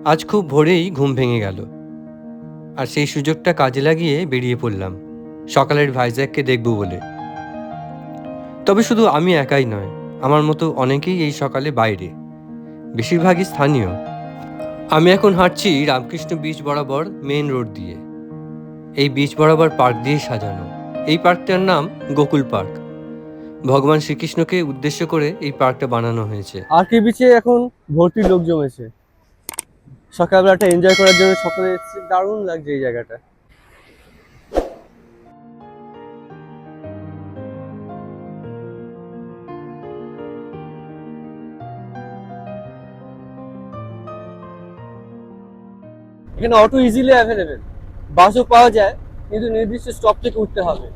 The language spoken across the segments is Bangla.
আজ খুব ভোরেই ঘুম ভেঙে গেল, আর সেই সুযোগটা কাজে লাগিয়ে বেরিয়ে পড়লাম সকালের ভাইজ্যাককে দেখব বলে। তবে শুধু আমি একাই নয়, আমার মতো অনেকেই এই সকালে বাইরে, বেশিরভাগই স্থানীয়। আমি এখন হাঁটছি রামকৃষ্ণ বিচ বরাবর মেন রোড দিয়ে। এই বিচ বরাবর পার্ক দিয়ে সাজানো। এই পার্কটার নাম গোকুল পার্ক। ভগবান শ্রীকৃষ্ণকে উদ্দেশ্য করে এই পার্কটা বানানো হয়েছে। আর কে বিচে এখন ভর্তি লোক জমেছে। সকালবেলাটা এনজয় করার জন্য সকলে এসেছে, দারুণ লাগছে এই জায়গাটা। এখানে অটো ইজিলি অ্যাভেলেবেল, বাসও পাওয়া যায়, কিন্তু নির্দিষ্ট স্টপ থেকে উঠতে হবে।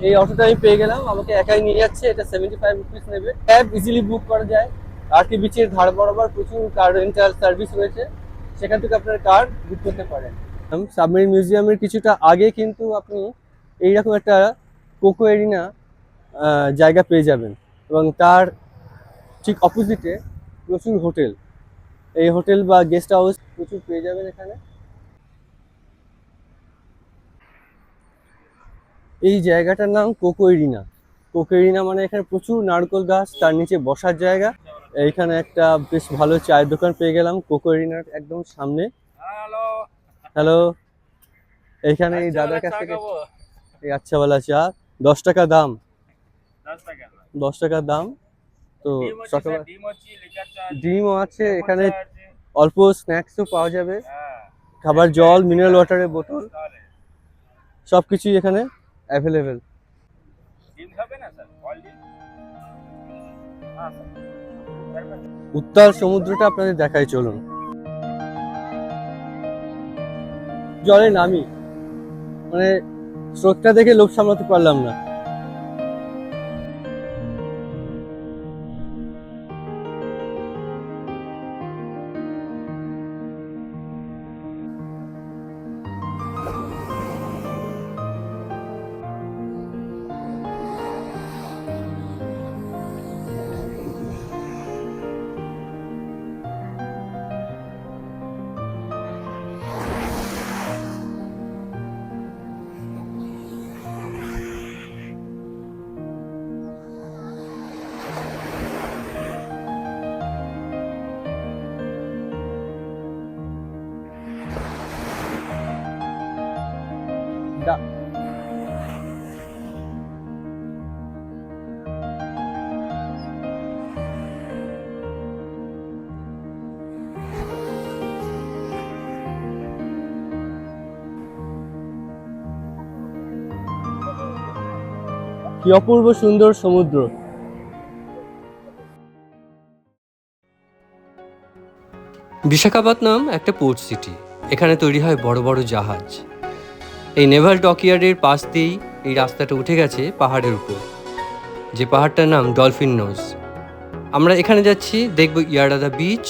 এই অটোটা আমি পেয়ে গেলাম, আমাকে একাই নিয়ে যাচ্ছে। এটা 75 রুপিস নেবে। ক্যাব ইজিলি বুক করা যায়। আর কে বিচের ধার বরাবর প্রচুর কার রেন্টাল সার্ভিস রয়েছে, সেখান থেকে আপনার কার বুক করতে পারেন। সাবমেরিন মিউজিয়ামের কিছুটা আগে কিন্তু আপনি এইরকম একটা কোকো এরিনা জায়গা পেয়ে যাবেন, এবং তার ঠিক অপোজিটে প্রচুর হোটেল, এই হোটেল বা গেস্ট হাউস প্রচুর পেয়ে যাবেন এখানে। এই জায়গাটার নাম কোকো এরিনা। কোকো এরিনা মানে এখানে প্রচুর নারকেল গাছ, তার নিচে বসার জায়গা। এইখানে একটা বেশ ভালো চায়ের দোকান পেয়ে গেলাম কোকো এরিনার একদম সামনে। হ্যালো, এইখানে এই দাদার কাছ থেকে এই আচ্ছাওয়ালা চা, 10 টাকা দাম। 10 টাকা দাম। তো সকালে ডিমও আছে এখানে, অল্প স্ন্যাক্সও পাওয়া যাবে, খাবার, জল, মিনারেল ওয়াটারের বোতল, সবকিছুই এখানে অ্যাভেলেবেল। উত্তাল সমুদ্রটা আপনাদের দেখাই, চলুন। জলে নামি, মানে স্রোতটা দেখে লোভ সামলাতে পারলাম না। কি অপূর্ব সুন্দর সমুদ্র। বিশাখাপত্তনম একটা পোর্ট সিটি। এখানে তৈরি হয় বড় বড় জাহাজ। এই নেভাল ডকইয়ার্ডের পাশ দিয়েই এই রাস্তাটা উঠে গেছে পাহাড়ের উপর, যে পাহাড়টার নাম ডলফিন নোজ। আমরা এখানে যাচ্ছি, দেখব Yarada beach,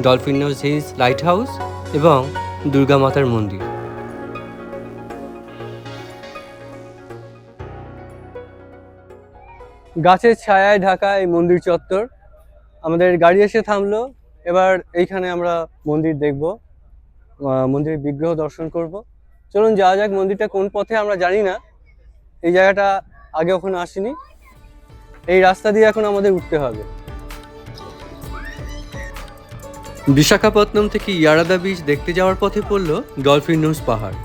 dolphin nose hills lighthouse এবং দুর্গা মাতার মন্দির। গাছের ছায়ায় ঢাকা এই মন্দির চত্বর। আমাদের গাড়ি এসে থামলো, এবার এইখানে আমরা মন্দির দেখব, মন্দিরের বিগ্রহ দর্শন করব। চলুন যাওয়া যাক। মন্দিরটা কোন পথে আমরা জানি না, এই জায়গাটা আগে ওখানে আসিনি। এই রাস্তা দিয়ে এখন আমাদের উঠতে হবে। বিশাখাপত্তনম থেকে ইয়ারাদা বিচ দেখতে যাওয়ার পথে পড়ল ডলফিন নোজ পাহাড়,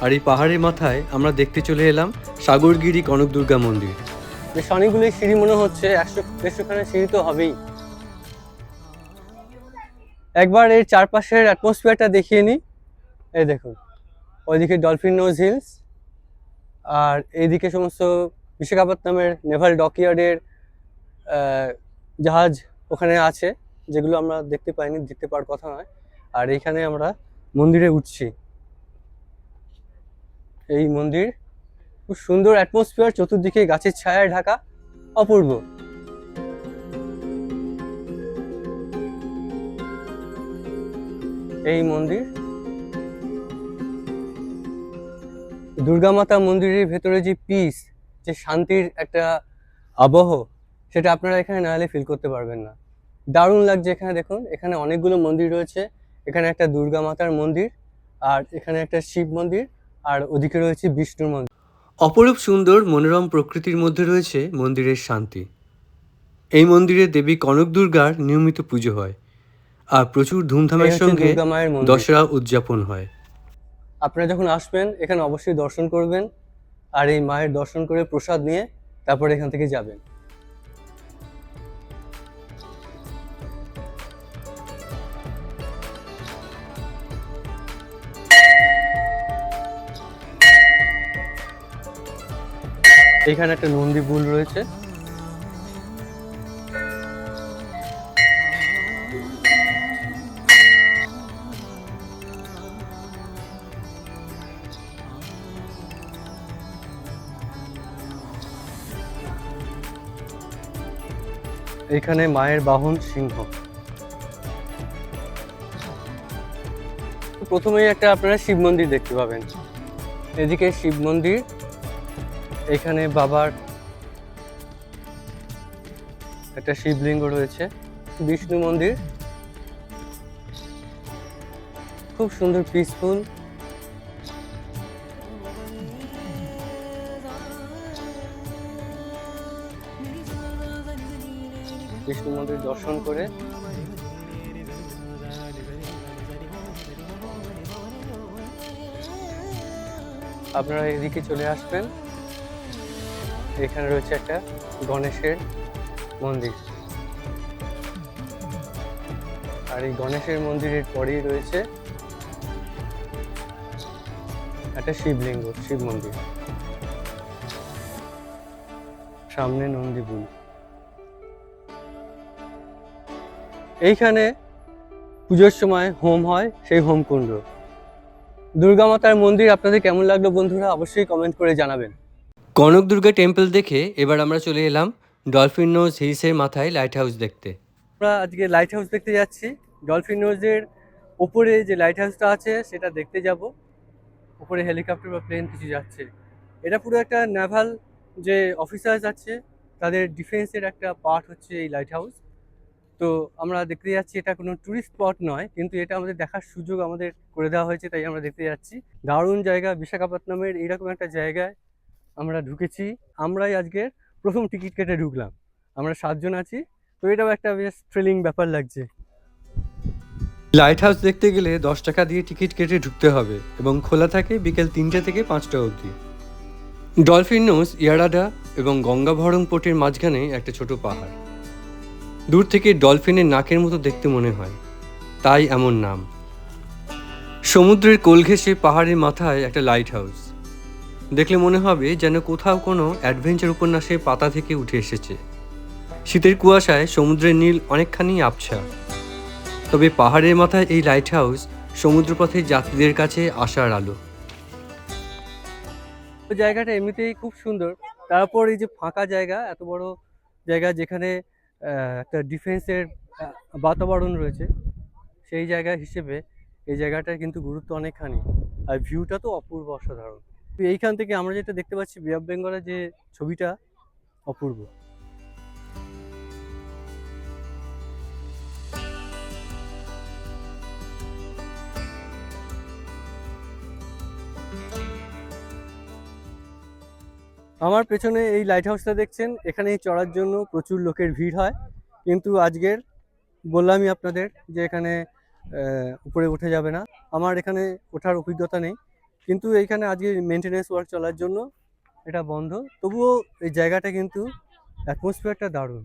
আর এই পাহাড়ের মাথায় আমরা দেখতে চলে এলাম সাগরগিরি কনক দুর্গা মন্দির। বেশ অনেকগুলি সিঁড়ি মনে হচ্ছে, 100-150 সিঁড়ি তো হবেই। একবার এর চারপাশের অ্যাটমসফিয়ারটা দেখিয়ে নিই। এই দেখুন, ওইদিকে ডলফিন নোজ হিলস, আর এইদিকে সমস্ত বিশাখাপত্তনমের নেভাল ডকইয়ার্ডের জাহাজ ওখানে আছে, যেগুলো আমরা দেখতে পাইনি, দেখতে পাওয়ার কথা নয়। আর এইখানে আমরা মন্দিরে উঠছি। এই মন্দির খুব সুন্দর অ্যাটমসফিয়ার, চতুর্দিকে গাছের ছায়ায় ঢাকা, অপূর্ব। এই মন্দির দুর্গা মাতা মন্দিরের ভেতরে যে পিস, যে শান্তির একটা আবহ, সেটা আপনারা এখানে না এলে ফিল করতে পারবেন না। দারুণ লাগছে এখানে। দেখুন, এখানে অনেকগুলো মন্দির রয়েছে। এখানে একটা দুর্গা মাতার মন্দির, আর এখানে একটা শিব মন্দির, আর ওদিকে রয়েছে বিষ্ণুর মন্দির। অপরূপ সুন্দর মনোরম প্রকৃতির মধ্যে রয়েছে মন্দিরের শান্তি। এই মন্দিরে দেবী কনক দুর্গার নিয়মিত পুজো হয় আর প্রচুর এই ধুমধামের হচ্ছে সঙ্গে দুর্গা মায়ের মন্দির। দশরা উদযাপন হয়। আপনারা যখন আসবেন এখানে অবশ্যই দর্শন করবেন, আর এই মায়ের দর্শন করে প্রসাদ নিয়ে তারপর এখান থেকে যাবেন। এখানে একটা নন্দী বুল রয়েছে। এখানে মায়ের বাহন সিংহ। প্রথমেই একটা আপনারা শিব মন্দির দেখতে পাবেন। এদিকে শিব মন্দির, এখানে বাবার একটা শিবলিঙ্গ রয়েছে। বিষ্ণু মন্দির, খুব সুন্দর পিসফুল। বিষ্ণু মন্দির দর্শন করে আপনারা এদিকে চলে আসবেন। এখানে রয়েছে একটা গণেশের মন্দির, আর এই গণেশের মন্দিরের পরেই রয়েছে একটা শিবলিঙ্গ, শিব মন্দির। সামনে নন্দীবুল। এইখানে পুজোর সময় হোম হয়, সেই হোমকুণ্ড। দুর্গা মাতার মন্দির আপনাদের কেমন লাগলো বন্ধুরা, অবশ্যই কমেন্ট করে জানাবেন। কনক দুর্গা টেম্পল দেখে এবার আমরা চলে এলাম ডলফিন নোজ হিলসের মাথায় লাইট হাউস দেখতে। আমরা আজকে লাইট হাউস দেখতে যাচ্ছি। ডলফিন নোজের ওপরে যে লাইট হাউসটা আছে সেটা দেখতে যাব। উপরে হেলিকপ্টার বা প্লেন কিছু যাচ্ছে। এটা পুরো একটা নেভাল যে অফিসার্স আছে তাদের ডিফেন্সের একটা পার্ট হচ্ছে এই লাইট হাউস। তো আমরা দেখতে যাচ্ছি, এটা কোনো টুরিস্ট স্পট নয়, কিন্তু এটা আমাদের দেখার সুযোগ আমাদের করে দেওয়া হয়েছে, তাই আমরা দেখতে যাচ্ছি। দারুণ জায়গা, বিশাখাপত্তনমের এইরকম একটা জায়গায় আমরা ঢুকেছি। আমরাই আজকে প্রথম টিকিট কেটে ঢুকলাম। আমরা 7 জন আছি, তো এটাও একটা বেশ থ্রিলিং ব্যাপার লাগছে। লাইট হাউস দেখতে গেলে 10 টাকা দিয়ে টিকিট কেটে ঢুকতে হবে এবং খোলা থাকে বিকেল 3টে থেকে 5টা অবধি। ডলফিন নোজ ইয়ারাডা এবং গঙ্গাভরং পোর্টের মাঝখানে একটা ছোট পাহাড়। দূর থেকে ডলফিনের নাকের মতো দেখতে মনে হয়, তাই এমন নাম। সমুদ্রের কোল ঘেঁষে পাহাড়ের মাথায় একটা লাইট হাউস দেখলে মনে হবে যেন কোথাও কোনো অ্যাডভেঞ্চার উপন্যাসের পাতা থেকে উঠে এসেছে। শীতের কুয়াশায় সমুদ্রের নীল অনেকখানি আবছা, তবে পাহাড়ের মাথায় এই লাইট হাউস সমুদ্রপথে যাত্রীদের কাছে আশার আলো। জায়গাটা এমনিতেই খুব সুন্দর, তারপর এই যে ফাঁকা জায়গা, এত বড় জায়গা যেখানে একটা ডিফেন্সের বাতাবরণ রয়েছে, সেই জায়গা হিসেবে এই জায়গাটার কিন্তু গুরুত্ব অনেকখানি। আর ভিউটা তো অপূর্ব, অসাধারণ। এইখান থেকে আমরা যেটা দেখতে পাচ্ছি বে অফ বেঙ্গলের যে ছবিটা, অপূর্ব। আমার পেছনে এই লাইট হাউসটা দেখছেন, এখানে চড়ার জন্য প্রচুর লোকের ভিড় হয়, কিন্তু আজকের বললামই আপনাদের যে এখানে উপরে উঠে যাবে না। আমার এখানে ওঠার অভিজ্ঞতা নেই, কিন্তু এইখানে আজকে মেনটেনেন্স ওয়ার্ক চলার জন্য এটা বন্ধ। তবুও এই জায়গাটা কিন্তু অ্যাটমসফিয়ারটা দারুণ।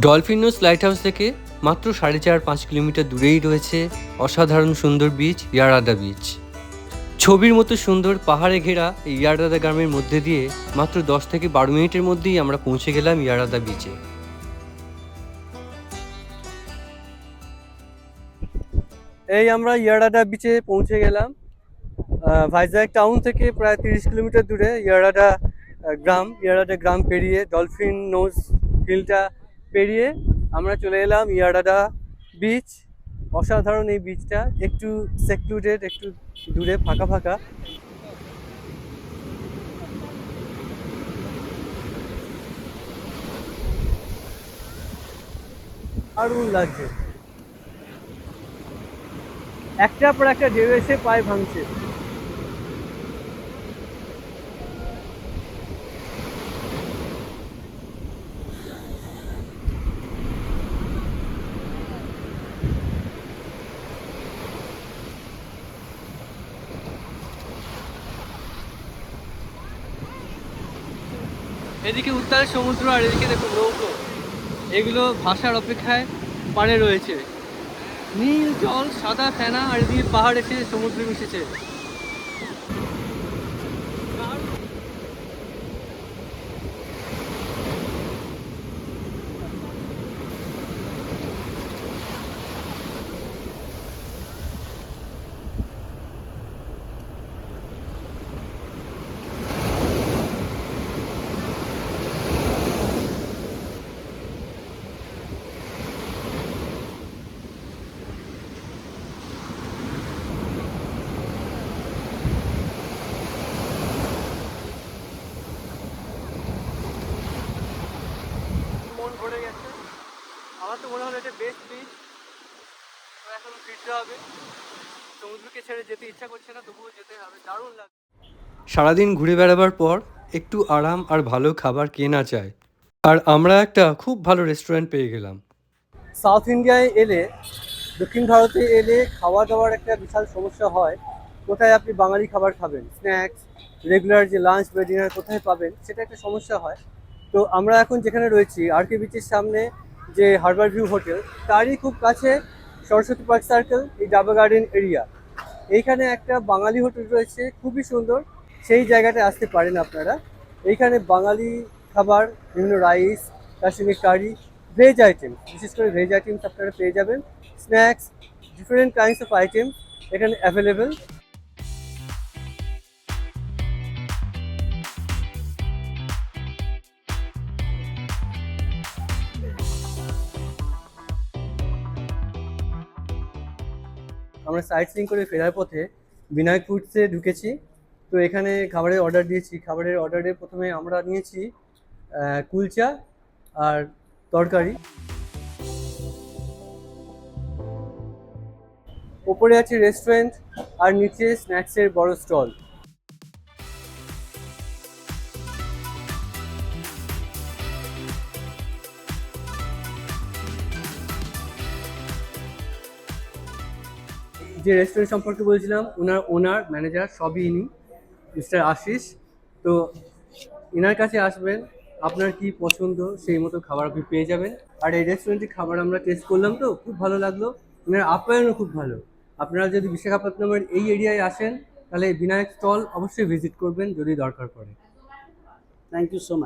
ডলফিন নোজ লাইট হাউস থেকে মাত্র 4.5-5 কিলোমিটার দূরেই রয়েছে অসাধারণ সুন্দর বিচ ইয়ারাদা বিচ। ছবির মতো সুন্দর পাহাড়ে ঘেরা এই ইয়ারাদা গ্রামের মধ্যে দিয়ে মাত্র 10 থেকে 12 মিনিটের মধ্যেই আমরা পৌঁছে গেলাম ইয়ারাদা বিচে। এই আমরা ইয়ারাডা বিচে পৌঁছে গেলাম। ভাইজ্যাক টাউন থেকে প্রায় 30 কিলোমিটার দূরে ইয়ারাডা গ্রাম পেরিয়ে, ডলফিন নোজ হিলটা পেরিয়ে আমরা চলে এলাম ইয়ারাডা বিচ। অসাধারণ এই বিচটা, একটু সেক্লুডেড, একটু দূরে ফাঁকা ফাঁকা। দারুণ লাগছে। একটার পর একটা ঢেউ এসে পায়ে ভাঙছে। এদিকে উত্তাল সমুদ্র আর এদিকে দেখুন নৌকো, এগুলো ভাষার অপেক্ষায় পাড়ে রয়েছে। নীল জল, সাদা ফেনা, আর এদিকে পাহাড় এসে সমুদ্রে মিশেছে। মন ভরে গেছে। আমার তো মনে হলো এটা বেস্ট বিচ। এখন ফিরতে হবে, সমুদ্রকে ছেড়ে যেতে ইচ্ছা করছে না, তবুও যেতে হবে। দারুণ লাগে। সারাদিন ঘুরে বেড়াবার পর একটু আরাম আর ভালো খাবার কে না চায়। আর আমরা একটা খুব ভালো রেস্টুরেন্ট পেয়ে গেলাম। সাউথ ইন্ডিয়ায় এলে, দক্ষিণ ভারতে এলে খাওয়া দাওয়ার একটা বিশাল সমস্যা হয়। কোথায় আপনি বাঙালি খাবার খাবেন, স্ন্যাক্স, রেগুলার যে লাঞ্চ বা ডিনার কোথায় পাবেন, সেটা একটা সমস্যা হয়। তো আমরা এখন যেখানে রয়েছি আরকে বিচের সামনে যে হারবার ভিউ হোটেল, তারই খুব কাছে সরস্বতী পার্ক সার্কেল, এই ডাবা গার্ডেন এরিয়া, এইখানে একটা বাঙালি হোটেল রয়েছে, খুবই সুন্দর। সেই জায়গাটায় আসতে পারেন আপনারা। এইখানে বাঙালি খাবার, বিভিন্ন রাইস, তার সঙ্গে কারি, ভেজ আইটেম, বিশেষ করে ভেজ আইটেমস আপনারা পেয়ে যাবেন। Snacks, different kinds of item এখানে অ্যাভেলেবেল। আমরা সাইট সিইং করে ফেরার পথে বিনায়ক ফুডসে ঢুকেছি। তো এখানে খাবারের অর্ডার দিয়েছি। খাবারের অর্ডারে প্রথমে আমরা নিয়েছি কুলচা আর তরকারি। ওপরে আছে রেস্টুরেন্ট আর নিচে স্ন্যাক্সের বড় স্টল। যে রেস্টুরেন্ট সম্পর্কে বলছিলাম, ওনার ম্যানেজার সবই ইনি, মিস্টার আশিস। তো এনার কাছে আসবেন, আপনার কি পছন্দ সেই মতো খাবার আপনি পেয়ে যাবেন। আর এই রেস্টুরেন্টের খাবার আমরা টেস্ট করলাম, তো খুব ভালো লাগলো। এনার আপ্যায়নও খুব ভালো। আপনারা যদি বিশাখাপত্তনমের এই এরিয়ায় আসেন, তাহলে বিনায়ক স্টল অবশ্যই ভিজিট করবেন যদি দরকার পড়ে। Thank you so much.